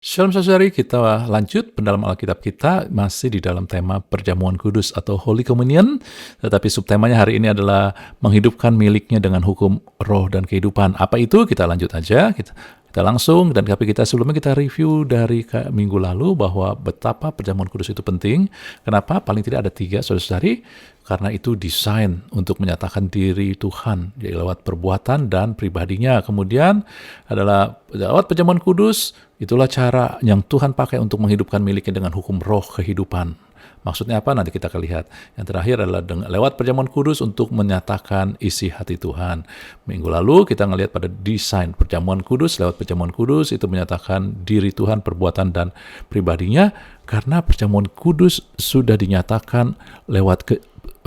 Shalom saudari, kita lanjut pendalam Alkitab kita masih di dalam tema perjamuan kudus atau Holy Communion, tetapi subtemanya hari ini adalah menghidupkan miliknya dengan hukum roh dan kehidupan. Apa itu? Kita lanjut aja, kita langsung, dan tapi kita sebelumnya kita review dari minggu lalu bahwa betapa perjamuan kudus itu penting. Kenapa? Paling tidak ada 3 saudari, karena itu desain untuk menyatakan diri Tuhan, jadi lewat perbuatan dan pribadinya. Kemudian adalah lewat perjamuan kudus, itulah cara yang Tuhan pakai untuk menghidupkan miliknya dengan hukum roh kehidupan. Maksudnya apa? Nanti kita akan lihat. Yang terakhir adalah lewat perjamuan kudus untuk menyatakan isi hati Tuhan. Minggu lalu kita ngelihat pada desain perjamuan kudus. Lewat perjamuan kudus itu menyatakan diri Tuhan, perbuatan, dan pribadinya. Karena perjamuan kudus sudah dinyatakan lewat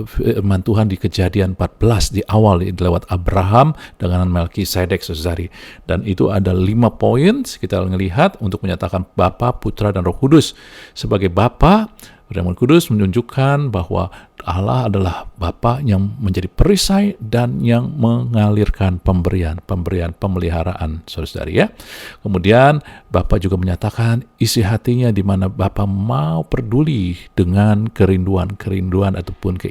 firman Tuhan di Kejadian 14 di awal lewat Abraham dengan Melkisedek saudari. Dan itu ada 5 poin kita melihat untuk menyatakan Bapa, Putra, dan Roh Kudus. Sebagai Bapa, perjamuan kudus menunjukkan bahwa Allah adalah Bapa yang menjadi perisai dan yang mengalirkan pemberian pemeliharaan saudari ya. Kemudian Bapa juga menyatakan isi hatinya di mana Bapa mau peduli dengan kerinduan ataupun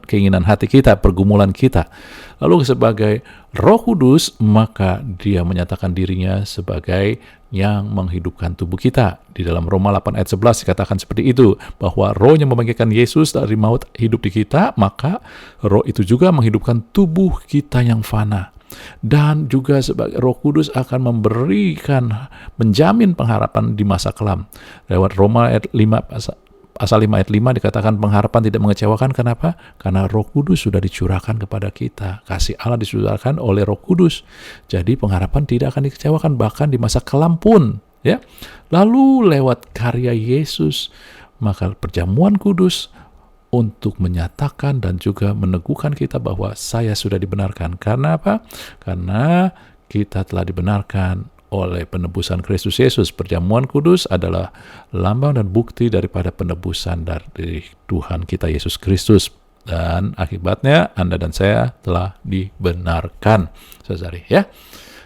keinginan hati kita, pergumulan kita. Lalu sebagai Roh Kudus, maka dia menyatakan dirinya sebagai yang menghidupkan tubuh kita. Di dalam Roma 8 ayat 11 dikatakan seperti itu, bahwa roh yang membangkitkan Yesus dari maut hidup di kita, maka roh itu juga menghidupkan tubuh kita yang fana. Dan juga sebagai Roh Kudus akan menjamin pengharapan di masa kelam. Lewat Roma ayat 5 Pasal 5 ayat 5 dikatakan pengharapan tidak mengecewakan. Kenapa? Karena Roh Kudus sudah dicurahkan kepada kita. Kasih Allah dicurahkan oleh Roh Kudus. Jadi pengharapan tidak akan dikecewakan bahkan di masa kelam pun. Ya. Lalu lewat karya Yesus, maka perjamuan kudus untuk menyatakan dan juga meneguhkan kita bahwa saya sudah dibenarkan. Karena apa? Karena kita telah dibenarkan oleh penebusan Kristus Yesus. Perjamuan kudus adalah lambang dan bukti daripada penebusan dari Tuhan kita Yesus Kristus. Dan akibatnya Anda dan saya telah dibenarkan, saudari ya.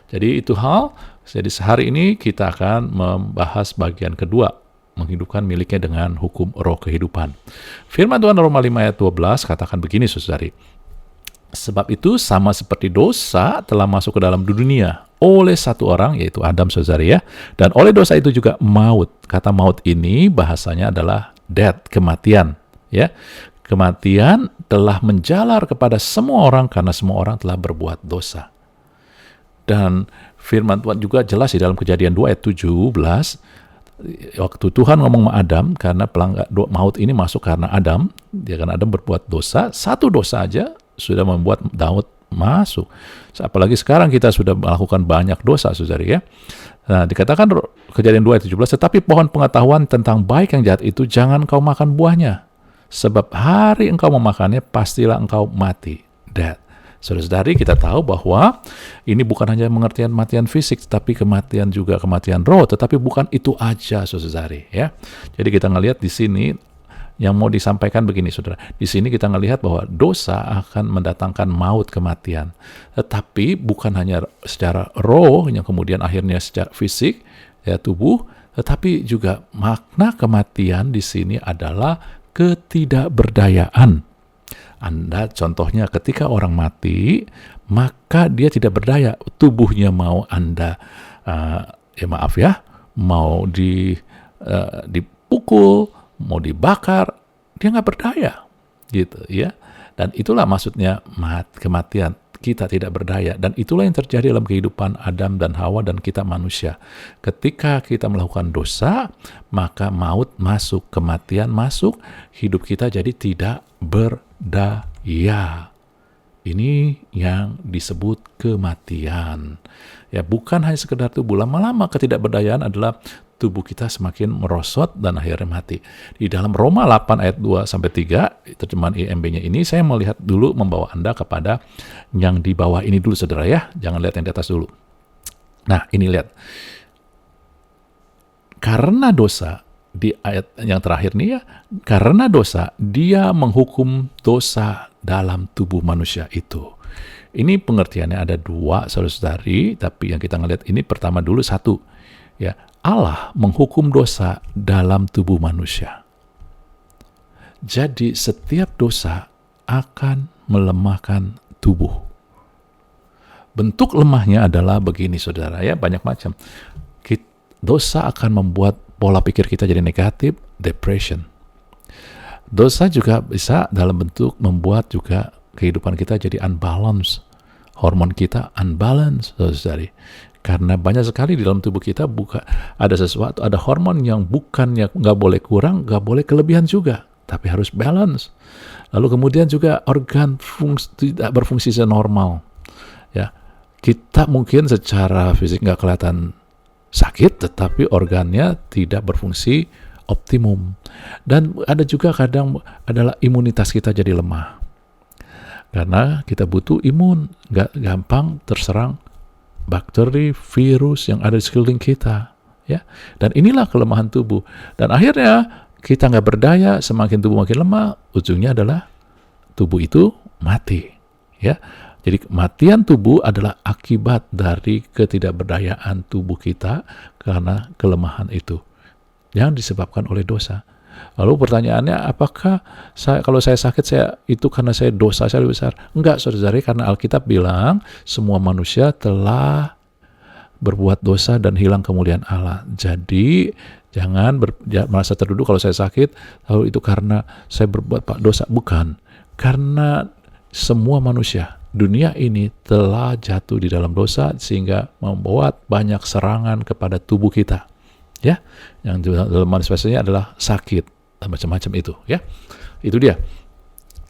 Jadi itu hal. Jadi sehari ini kita akan membahas bagian kedua, menghidupkan miliknya dengan hukum roh kehidupan. Firman Tuhan Roma 5 ayat 12 katakan begini, saudari. Sebab itu sama seperti dosa telah masuk ke dalam dunia oleh satu orang, yaitu Adam, saudari ya. Dan oleh dosa itu juga maut. Kata maut ini bahasanya adalah death, kematian. Ya, kematian telah menjalar kepada semua orang karena semua orang telah berbuat dosa. Dan firman Tuhan juga jelas di dalam Kejadian 2 ayat 17, waktu Tuhan ngomong sama Adam, karena maut ini masuk karena Adam, karena Adam berbuat dosa, satu dosa aja sudah membuat maut masuk. Apalagi sekarang kita sudah melakukan banyak dosa, saudari ya. Nah, dikatakan Kejadian 2 ayat 17, tetapi pohon pengetahuan tentang baik yang jahat itu jangan kau makan buahnya, sebab hari engkau memakannya pastilah engkau mati. Death. Saudari, kita tahu bahwa ini bukan hanya pengertian kematian fisik, tetapi kematian juga kematian roh. Tetapi bukan itu aja, saudari ya. Jadi kita ngelihat di sini yang mau disampaikan begini, saudara. Di sini kita ngelihat bahwa dosa akan mendatangkan maut, kematian. Tetapi bukan hanya secara roh yang kemudian akhirnya secara fisik, ya tubuh, tetapi juga makna kematian di sini adalah ketidakberdayaan. Anda contohnya ketika orang mati, maka dia tidak berdaya. Tubuhnya mau Anda, mau dipukul, mau dibakar, dia nggak berdaya, gitu ya. Dan itulah maksudnya kematian. Kita tidak berdaya, dan itulah yang terjadi dalam kehidupan Adam dan Hawa dan kita manusia. Ketika kita melakukan dosa, maka maut masuk, kematian masuk, hidup kita jadi tidak berdaya. Ini yang disebut kematian. Ya, bukan hanya sekedar tubuh. Lama-lama ketidakberdayaan adalah tubuh kita semakin merosot dan akhirnya mati. Di dalam Roma 8 ayat 2-3, terjemahan IMB-nya ini, saya melihat dulu, membawa Anda kepada yang di bawah ini dulu, saudara ya. Jangan lihat yang di atas dulu. Nah, ini lihat. Karena dosa, di ayat yang terakhir nih ya, karena dosa, dia menghukum dosa dalam tubuh manusia itu. Ini pengertiannya ada 2, saudara-saudari, tapi yang kita ngelihat ini pertama dulu 1. Ya, Allah menghukum dosa dalam tubuh manusia. Jadi setiap dosa akan melemahkan tubuh. Bentuk lemahnya adalah begini, saudara, ya, banyak macam. Dosa akan membuat pola pikir kita jadi negatif, depression. Dosa juga bisa dalam bentuk membuat juga kehidupan kita jadi unbalance. Hormon kita unbalance, saudari. Karena banyak sekali di dalam tubuh kita ada sesuatu, ada hormon yang bukannya nggak boleh kurang, nggak boleh kelebihan juga, tapi harus balance. Lalu kemudian juga organ tidak berfungsi senormal. Ya, kita mungkin secara fisik nggak kelihatan sakit, tetapi organnya tidak berfungsi optimum. Dan ada juga kadang adalah imunitas kita jadi lemah. Karena kita butuh imun, nggak gampang terserang bakteri, virus yang ada di sekeliling kita. Ya, dan inilah kelemahan tubuh. Dan akhirnya kita nggak berdaya, semakin tubuh makin lemah, ujungnya adalah tubuh itu mati. Ya. Jadi kematian tubuh adalah akibat dari ketidakberdayaan tubuh kita karena kelemahan itu yang disebabkan oleh dosa. Lalu pertanyaannya, apakah kalau saya sakit itu karena saya dosa saya lebih besar? Enggak, saudara, karena Alkitab bilang semua manusia telah berbuat dosa dan hilang kemuliaan Allah. Jadi jangan merasa terduduk kalau saya sakit, lalu itu karena saya berbuat dosa. Bukan, karena semua manusia dunia ini telah jatuh di dalam dosa sehingga membuat banyak serangan kepada tubuh kita, ya, yang dalam manifestasinya adalah sakit dan macam-macam itu, ya. Itu dia.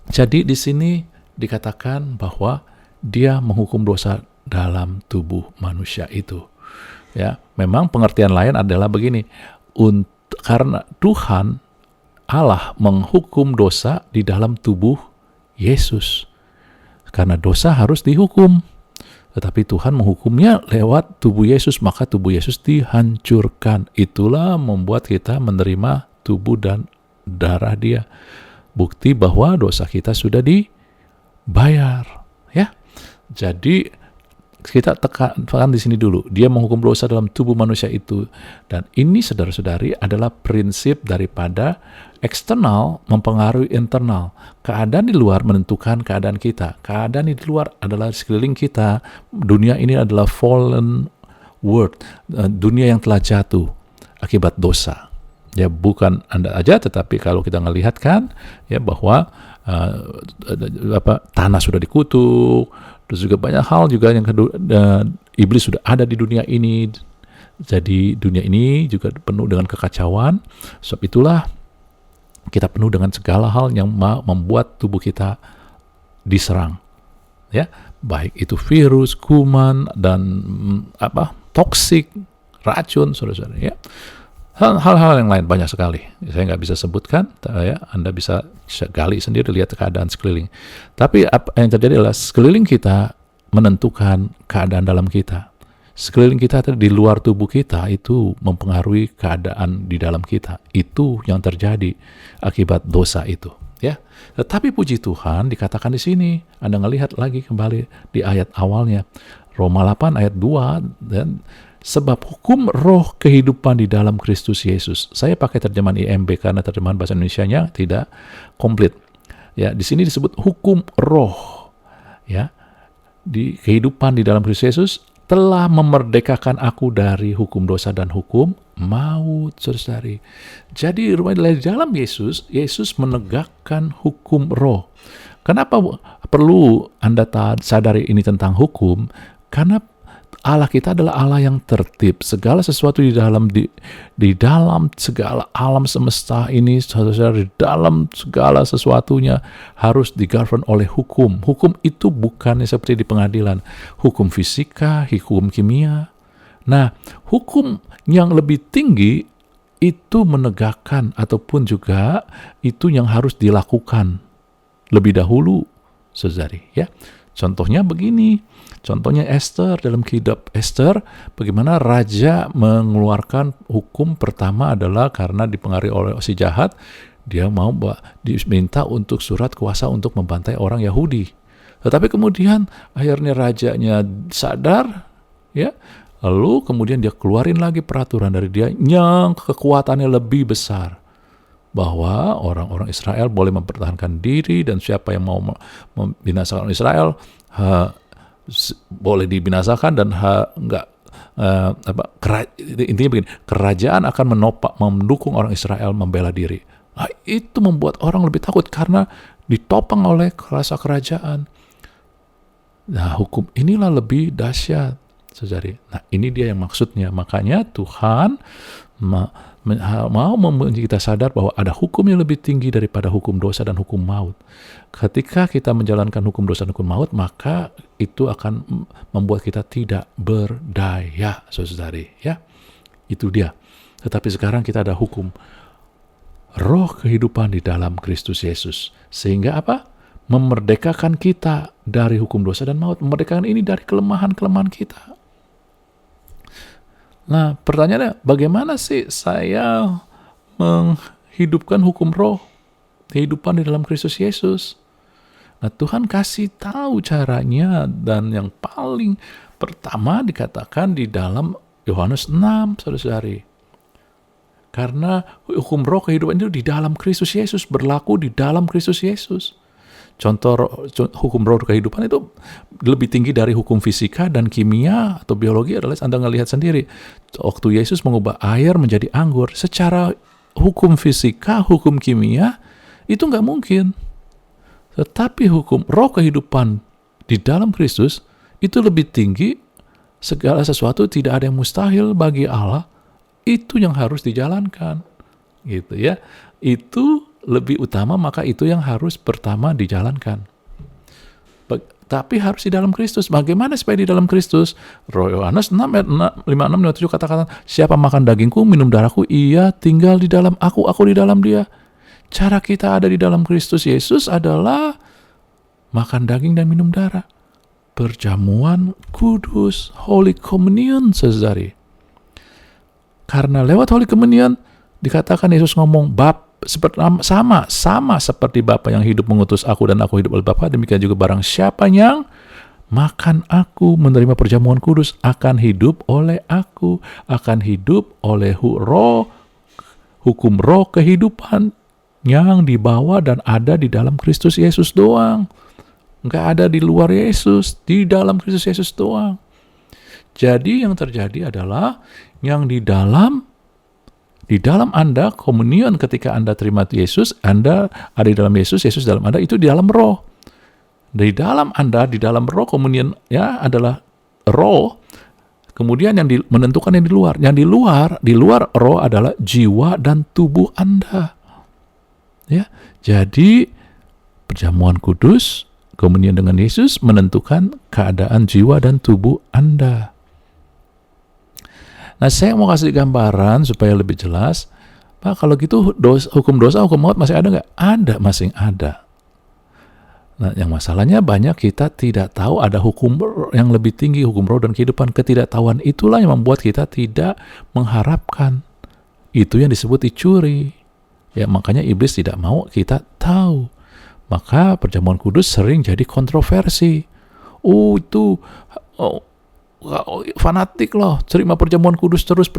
Jadi di sini dikatakan bahwa dia menghukum dosa dalam tubuh manusia itu, ya. Memang pengertian lain adalah begini, karena Tuhan Allah menghukum dosa di dalam tubuh Yesus. Karena dosa harus dihukum. Tetapi Tuhan menghukumnya lewat tubuh Yesus, maka tubuh Yesus dihancurkan. Itulah membuat kita menerima tubuh dan darah dia. Bukti bahwa dosa kita sudah dibayar. Ya. Jadi kita tekan di sini dulu. Dia menghukum dosa dalam tubuh manusia itu. Dan ini, saudara-saudari, adalah prinsip daripada eksternal mempengaruhi internal. Keadaan di luar menentukan keadaan kita. Keadaan di luar adalah sekeliling kita. Dunia ini adalah fallen world, dunia yang telah jatuh akibat dosa. Ya, bukan Anda aja, tetapi kalau kita melihat kan, ya, bahwa tanah sudah dikutuk, terus juga banyak hal juga yang iblis sudah ada di dunia ini. Jadi dunia ini juga penuh dengan kekacauan. Sebab itulah kita penuh dengan segala hal yang membuat tubuh kita diserang, ya, baik itu virus, kuman, dan toksik, racun, saudara-saudara, ya. Hal-hal yang lain banyak sekali. Saya nggak bisa sebutkan, ya. Anda bisa gali sendiri, lihat keadaan sekeliling. Tapi apa yang terjadi adalah sekeliling kita menentukan keadaan dalam kita. Sekeliling kita di luar tubuh kita itu mempengaruhi keadaan di dalam kita. Itu yang terjadi akibat dosa itu, ya. Tetapi puji Tuhan dikatakan di sini, Anda ngelihat lagi kembali di ayat awalnya, Roma 8 ayat 2, dan sebab hukum roh kehidupan di dalam Kristus Yesus. Saya pakai terjemahan IMB karena terjemahan bahasa Indonesianya tidak komplit. Ya, di sini disebut hukum roh, ya. Di kehidupan di dalam Kristus Yesus telah memerdekakan aku dari hukum dosa dan hukum maut, saudari. Jadi di dalam Yesus menegakkan hukum roh. Kenapa perlu Anda sadari ini tentang hukum? Karena Allah kita adalah Allah yang tertib. Segala sesuatu di dalam segala alam semesta ini, saudara, di dalam segala sesuatunya harus digovern oleh hukum. Hukum itu bukan seperti di pengadilan. Hukum fisika, hukum kimia. Nah, hukum yang lebih tinggi itu menegakkan ataupun juga itu yang harus dilakukan lebih dahulu, saudari, ya. Contohnya begini, contohnya Esther, dalam kitab Esther, bagaimana raja mengeluarkan hukum pertama adalah karena dipengaruhi oleh si jahat, dia mau diminta untuk surat kuasa untuk membantai orang Yahudi. Tetapi kemudian akhirnya rajanya sadar, ya, Lalu kemudian dia keluarin lagi peraturan dari dia yang kekuatannya lebih besar, bahwa orang-orang Israel boleh mempertahankan diri, dan siapa yang mau membinasakan Israel boleh dibinasakan, dan intinya begini, kerajaan akan mendukung orang Israel membela diri. Nah, itu membuat orang lebih takut karena ditopang oleh rasa kerajaan. Nah, hukum inilah lebih dahsyat, saudari. Nah, ini dia yang maksudnya. Makanya Tuhan mau membuat kita sadar bahwa ada hukum yang lebih tinggi daripada hukum dosa dan hukum maut. Ketika kita menjalankan hukum dosa dan hukum maut, maka itu akan membuat kita tidak berdaya, saudari. Ya, itu dia. Tetapi sekarang kita ada hukum roh kehidupan di dalam Kristus Yesus. Sehingga apa? Memerdekakan kita dari hukum dosa dan maut. Memerdekakan ini dari kelemahan-kelemahan kita. Nah, pertanyaannya, bagaimana sih saya menghidupkan hukum roh kehidupan di dalam Kristus Yesus? Nah, Tuhan kasih tahu caranya, dan yang paling pertama dikatakan di dalam Yohanes 6, saudara-saudari. Karena hukum roh kehidupan itu di dalam Kristus Yesus, berlaku di dalam Kristus Yesus. Contoh hukum roh kehidupan itu lebih tinggi dari hukum fisika dan kimia atau biologi adalah Anda ngelihat sendiri. Waktu Yesus mengubah air menjadi anggur, secara hukum fisika, hukum kimia, itu nggak mungkin. Tetapi hukum roh kehidupan di dalam Kristus itu lebih tinggi, segala sesuatu tidak ada yang mustahil bagi Allah, itu yang harus dijalankan. Gitu ya. Itu lebih utama, maka itu yang harus pertama dijalankan. Tapi harus di dalam Kristus. Bagaimana supaya di dalam Kristus? Yohanes 6 ayat 56-57 katakan, siapa makan dagingku, minum darahku, ia tinggal di dalam aku di dalam dia. Cara kita ada di dalam Kristus Yesus adalah makan daging dan minum darah. Perjamuan kudus, Holy Communion, saudari. Karena lewat Holy Communion dikatakan Yesus ngomong, sama seperti Bapa yang hidup mengutus aku dan aku hidup oleh Bapa, demikian juga barang siapa yang makan aku, menerima perjamuan kudus, akan hidup oleh aku, akan hidup oleh hukum roh kehidupan yang dibawa dan ada di dalam Kristus Yesus doang. Nggak ada di luar Yesus, di dalam Kristus Yesus doang. Jadi yang terjadi adalah yang di dalam Anda, komunion ketika Anda terima Yesus, Anda ada di dalam Yesus, Yesus dalam Anda, itu di dalam roh. Di dalam Anda, di dalam roh, komunion ya adalah roh. Kemudian yang menentukan yang di luar. Yang di luar roh adalah jiwa dan tubuh Anda. Ya, jadi perjamuan kudus, komunion dengan Yesus menentukan keadaan jiwa dan tubuh Anda. Nah, saya mau kasih gambaran supaya lebih jelas. Pak, kalau gitu hukum dosa, hukum maut masih ada nggak? Ada, masih ada. Nah, yang masalahnya banyak kita tidak tahu ada hukum yang lebih tinggi, hukum roh dan kehidupan. Ketidaktahuan itulah yang membuat kita tidak mengharapkan. Itu yang disebut dicuri. Ya, makanya iblis tidak mau kita tahu. Maka perjamuan kudus sering jadi kontroversi. Fanatik loh, terima perjamuan kudus terus,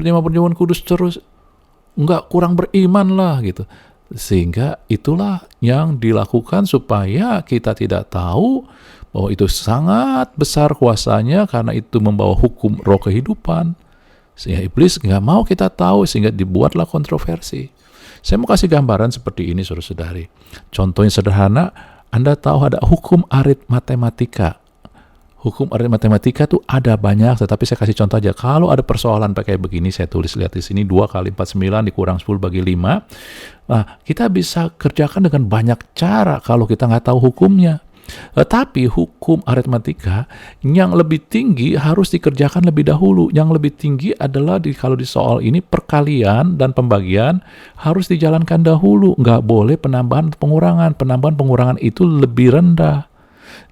enggak, kurang beriman lah gitu. Sehingga itulah yang dilakukan supaya kita tidak tahu bahwa itu sangat besar kuasanya, karena itu membawa hukum roh kehidupan. Sehingga iblis nggak mau kita tahu, sehingga dibuatlah kontroversi. Saya mau kasih gambaran seperti ini, saudara-saudari. Contohnya sederhana, Anda tahu ada hukum aritmatika. Hukum aritmatika itu ada banyak, tetapi saya kasih contoh aja. Kalau ada persoalan kayak begini, saya tulis, lihat di sini, 2 kali 49 dikurang 10 bagi 5. Nah, kita bisa kerjakan dengan banyak cara kalau kita nggak tahu hukumnya. Tetapi hukum aritmatika yang lebih tinggi harus dikerjakan lebih dahulu. Yang lebih tinggi adalah kalau di soal ini perkalian dan pembagian harus dijalankan dahulu. Nggak boleh penambahan pengurangan. Penambahan pengurangan itu lebih rendah.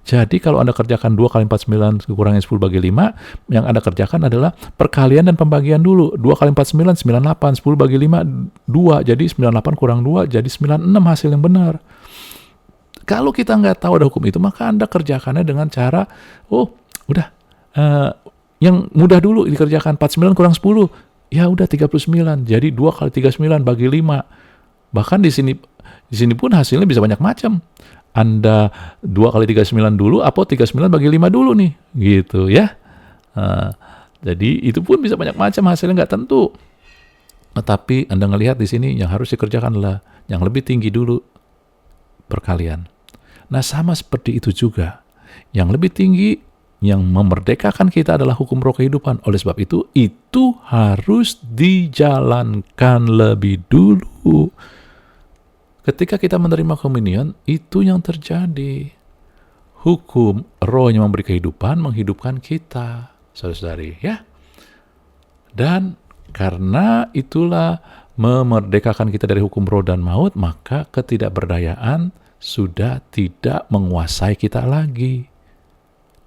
Jadi kalau Anda kerjakan 2 kali 49 dikurangin 10 bagi 5, yang Anda kerjakan adalah perkalian dan pembagian dulu. 2 kali 49, 98, 10 bagi 5, 2. Jadi 98 kurang 2, jadi 96 hasil yang benar. Kalau kita nggak tahu ada hukum itu, maka Anda kerjakannya dengan cara, yang mudah dulu dikerjakan. 49 kurang 10, ya udah 39. Jadi 2 kali 39 bagi 5. Bahkan di sini pun hasilnya bisa banyak macam. Anda 2 kali 39 dulu, atau 39 bagi 5 dulu nih, gitu ya. Jadi itu pun bisa banyak macam, hasilnya nggak tentu. Tetapi Anda ngelihat di sini yang harus dikerjakan adalah yang lebih tinggi dulu perkalian. Nah, sama seperti itu juga. Yang lebih tinggi, yang memerdekakan kita adalah hukum roh kehidupan. Oleh sebab itu harus dijalankan lebih dulu. Ketika kita menerima komunion, itu yang terjadi. Hukum roh yang memberi kehidupan, menghidupkan kita, saudara-saudari, ya. Dan karena itulah memerdekakan kita dari hukum roh dan maut, maka ketidakberdayaan sudah tidak menguasai kita lagi.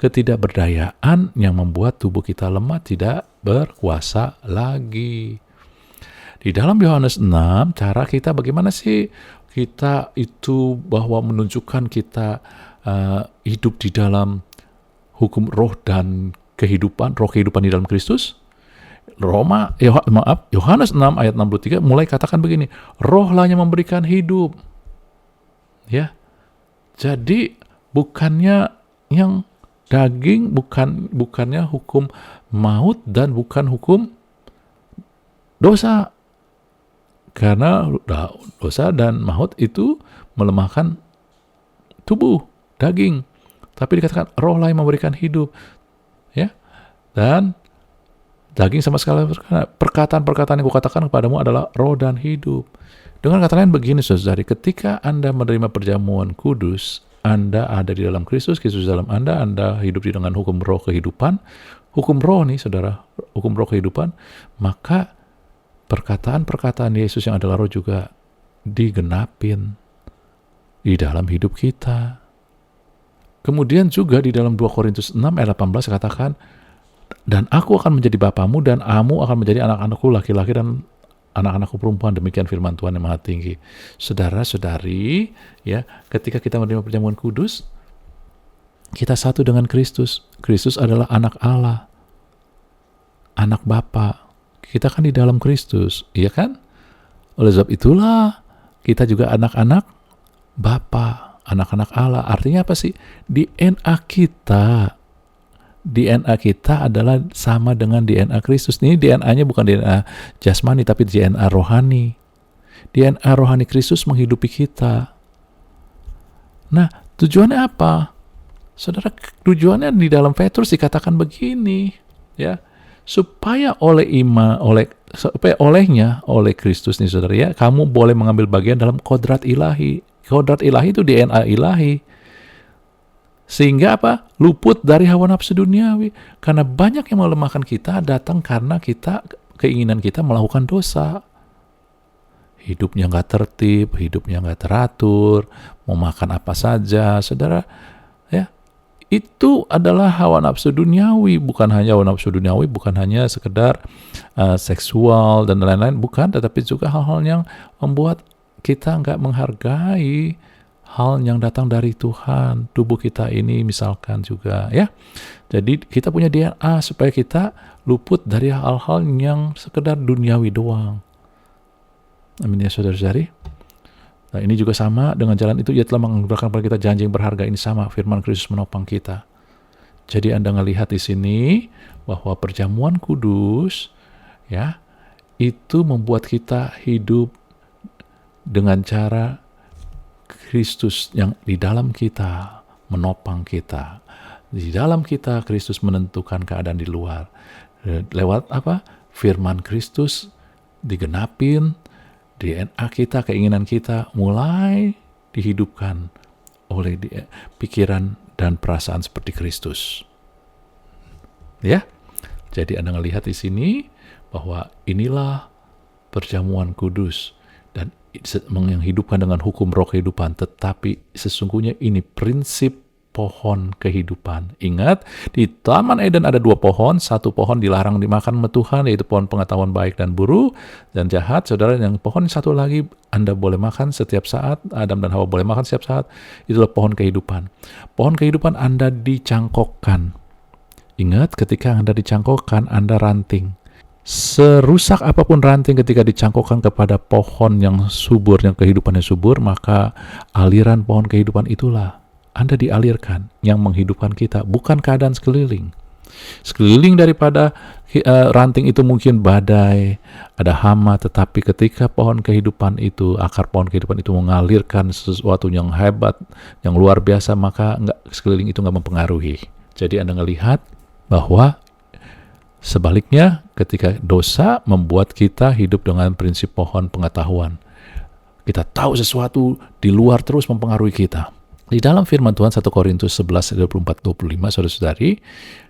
Ketidakberdayaan yang membuat tubuh kita lemah tidak berkuasa lagi. Di dalam Yohanes 6, cara kita bagaimana sih kita itu bahwa menunjukkan kita hidup di dalam hukum roh dan kehidupan, roh kehidupan di dalam Kristus? Yohanes 6 ayat 63 mulai katakan begini, rohlah yang memberikan hidup. Ya. Jadi bukannya yang daging, bukannya hukum maut dan bukan hukum dosa. Karena dosa dan maut itu melemahkan tubuh, daging. Tapi dikatakan rohlah yang memberikan hidup. Ya. Dan daging sama sekali, perkataan-perkataan yang kukatakan kepadamu adalah roh dan hidup. Dengan kata lain begini, saudari, ketika Anda menerima perjamuan kudus, Anda ada di dalam Kristus, Kristus dalam Anda hidup dengan hukum roh kehidupan, hukum roh nih saudara, hukum roh kehidupan, maka perkataan-perkataan Yesus yang adalah roh juga digenapin di dalam hidup kita. Kemudian juga di dalam 2 Korintus 6 ayat 18 katakan, dan aku akan menjadi bapamu dan kamu akan menjadi anak-anakku laki-laki dan anak-anakku perempuan, demikian firman Tuhan yang maha tinggi. Saudara-saudari, ya, ketika kita menerima perjamuan kudus, kita satu dengan Kristus. Kristus adalah anak Allah, anak Bapa. Kita kan di dalam Kristus, iya kan? Oleh sebab itulah kita juga anak-anak Bapa, anak-anak Allah. Artinya apa sih? DNA kita adalah sama dengan DNA Kristus. Ini DNA-nya bukan DNA jasmani, tapi DNA rohani. DNA rohani Kristus menghidupi kita. Nah, tujuannya apa? Saudara, tujuannya di dalam Petrus dikatakan begini, ya, supaya olehnya Kristus nih saudara, ya, kamu boleh mengambil bagian dalam kodrat ilahi. Kodrat ilahi itu DNA ilahi. Sehingga apa? Luput dari hawa nafsu duniawi. Karena banyak yang melemahkan kita datang karena keinginan kita melakukan dosa. Hidupnya nggak tertib, hidupnya nggak teratur, mau makan apa saja, saudara. Ya, itu adalah hawa nafsu duniawi. Bukan hanya hawa nafsu duniawi, bukan hanya sekedar seksual dan lain-lain, bukan. Tetapi juga hal-hal yang membuat kita nggak menghargai hal yang datang dari Tuhan, tubuh kita ini misalkan juga, ya. Jadi kita punya DNA supaya kita luput dari hal-hal yang sekedar duniawi doang. Amin ya saudara-saudari. Nah, ini juga sama dengan jalan itu, Ia telah menganugerahkan kepada kita janji yang berharga. Ini sama, firman Kristus menopang kita. Jadi Anda ngelihat di sini bahwa perjamuan kudus, ya, itu membuat kita hidup dengan cara Kristus yang di dalam kita menopang kita. Di dalam kita Kristus menentukan keadaan di luar. Lewat apa? Firman Kristus digenapin, DNA kita, keinginan kita mulai dihidupkan oleh pikiran dan perasaan seperti Kristus. Ya. Jadi Anda melihat di sini bahwa inilah perjamuan kudus dan menghidupkan dengan hukum roh kehidupan, tetapi sesungguhnya ini prinsip pohon kehidupan. Ingat, di Taman Eden ada 2 pohon, 1 pohon dilarang dimakan oleh Tuhan, yaitu pohon pengetahuan baik dan buruk dan jahat. Saudara, yang pohon satu lagi Anda boleh makan setiap saat, Adam dan Hawa boleh makan setiap saat, itulah pohon kehidupan. Pohon kehidupan Anda dicangkokkan. Ingat, ketika Anda dicangkokkan, Anda ranting. Serusak apapun ranting ketika dicangkokkan kepada pohon yang subur, yang kehidupannya subur, maka aliran pohon kehidupan itulah Anda dialirkan, yang menghidupkan kita, bukan keadaan sekeliling. Sekeliling daripada ranting itu mungkin badai, ada hama, tetapi ketika pohon kehidupan itu, akar pohon kehidupan itu mengalirkan sesuatu yang hebat, yang luar biasa, maka sekeliling itu nggak mempengaruhi. Jadi Anda melihat bahwa sebaliknya, ketika dosa membuat kita hidup dengan prinsip pohon pengetahuan. Kita tahu sesuatu di luar terus mempengaruhi kita. Di dalam firman Tuhan 1 Korintus 11, 24-25, saudara-saudari,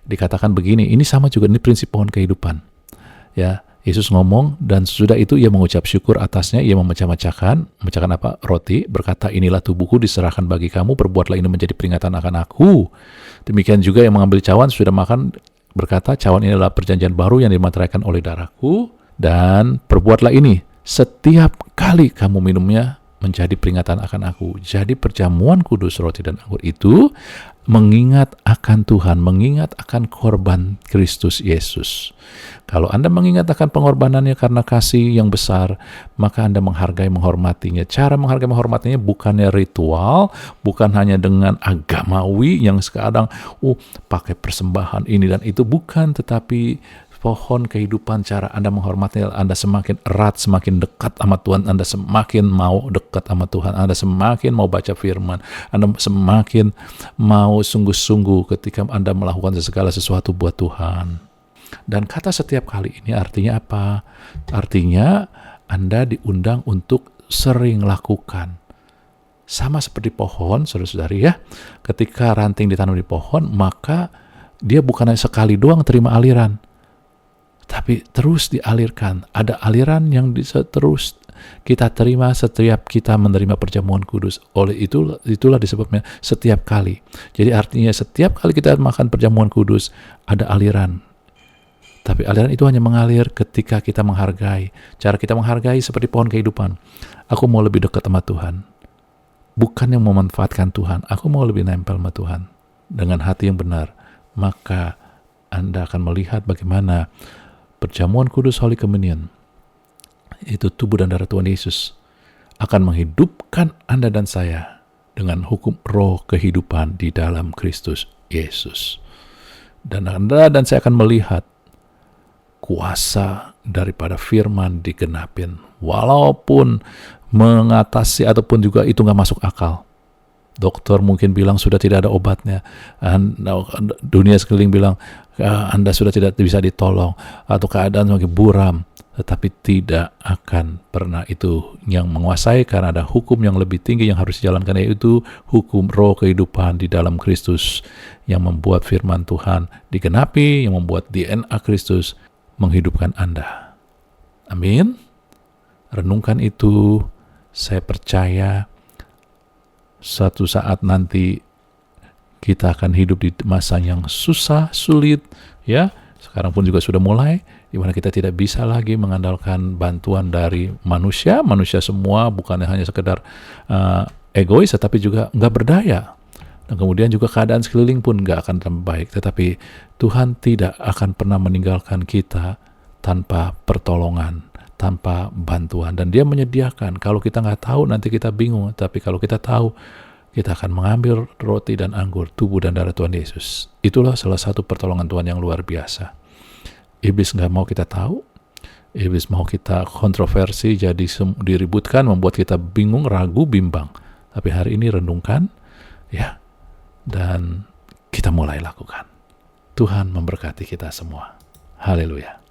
dikatakan begini, ini sama juga, ini prinsip pohon kehidupan. Ya, Yesus ngomong, dan sesudah itu ia mengucap syukur atasnya, ia memecah-mecahkan apa? Roti, berkata, inilah tubuhku diserahkan bagi kamu, perbuatlah ini menjadi peringatan akan aku. Demikian juga yang mengambil cawan, sudah makan, berkata, cawan ini adalah perjanjian baru yang dimateraikan oleh darahku, dan perbuatlah ini setiap kali kamu minumnya menjadi peringatan akan aku. Jadi perjamuan kudus roti dan anggur itu mengingat akan Tuhan, mengingat akan korban Kristus Yesus. Kalau Anda mengingat akan pengorbanannya karena kasih yang besar, maka Anda menghargai, menghormatinya. Cara menghargai, menghormatinya bukannya ritual, bukan hanya dengan agamawi yang sekarang pakai persembahan ini dan itu, bukan, tetapi pohon kehidupan, cara Anda menghormati, Anda semakin erat, semakin dekat sama Tuhan, Anda semakin mau dekat sama Tuhan, Anda semakin mau baca firman, Anda semakin mau sungguh-sungguh ketika Anda melakukan segala sesuatu buat Tuhan. Dan kata setiap kali ini artinya apa? Artinya Anda diundang untuk sering lakukan. Sama seperti pohon, saudara-saudari ya, ketika ranting ditanam di pohon, maka dia bukan hanya sekali doang terima aliran, tapi terus dialirkan. Ada aliran yang terus kita terima setiap kita menerima perjamuan kudus. Oleh itulah disebutnya setiap kali. Jadi artinya setiap kali kita makan perjamuan kudus, ada aliran. Tapi aliran itu hanya mengalir ketika kita menghargai. Cara kita menghargai seperti pohon kehidupan. Aku mau lebih dekat sama Tuhan. Bukan yang memanfaatkan Tuhan. Aku mau lebih nempel sama Tuhan. Dengan hati yang benar. Maka Anda akan melihat bagaimana perjamuan kudus Holy Communion, itu tubuh dan darah Tuhan Yesus, akan menghidupkan Anda dan saya dengan hukum roh kehidupan di dalam Kristus Yesus. Dan Anda dan saya akan melihat kuasa daripada firman digenapin, walaupun mengatasi ataupun juga itu nggak masuk akal. Dokter mungkin bilang sudah tidak ada obatnya, dunia sekeliling bilang Anda sudah tidak bisa ditolong, atau keadaan semakin buram, tetapi tidak akan pernah itu yang menguasai, karena ada hukum yang lebih tinggi yang harus dijalankan, yaitu hukum roh kehidupan di dalam Kristus, yang membuat firman Tuhan digenapi, yang membuat DNA Kristus menghidupkan Anda. Amin. Renungkan itu. Saya percaya suatu saat nanti kita akan hidup di masa yang susah, sulit, ya. Sekarang pun juga sudah mulai, di mana kita tidak bisa lagi mengandalkan bantuan dari manusia semua, bukan hanya sekedar egois, tetapi juga nggak berdaya. Dan kemudian juga keadaan sekeliling pun nggak akan tambah baik. Tetapi Tuhan tidak akan pernah meninggalkan kita tanpa pertolongan, tanpa bantuan. Dan Dia menyediakan. Kalau kita nggak tahu, nanti kita bingung. Tapi kalau kita tahu, kita akan mengambil roti dan anggur, tubuh dan darah Tuhan Yesus. Itulah salah satu pertolongan Tuhan yang luar biasa. Iblis nggak mau kita tahu. Iblis mau kita kontroversi, jadi diributkan, membuat kita bingung, ragu, bimbang. Tapi hari ini renungkan, ya, dan kita mulai lakukan. Tuhan memberkati kita semua. Haleluya.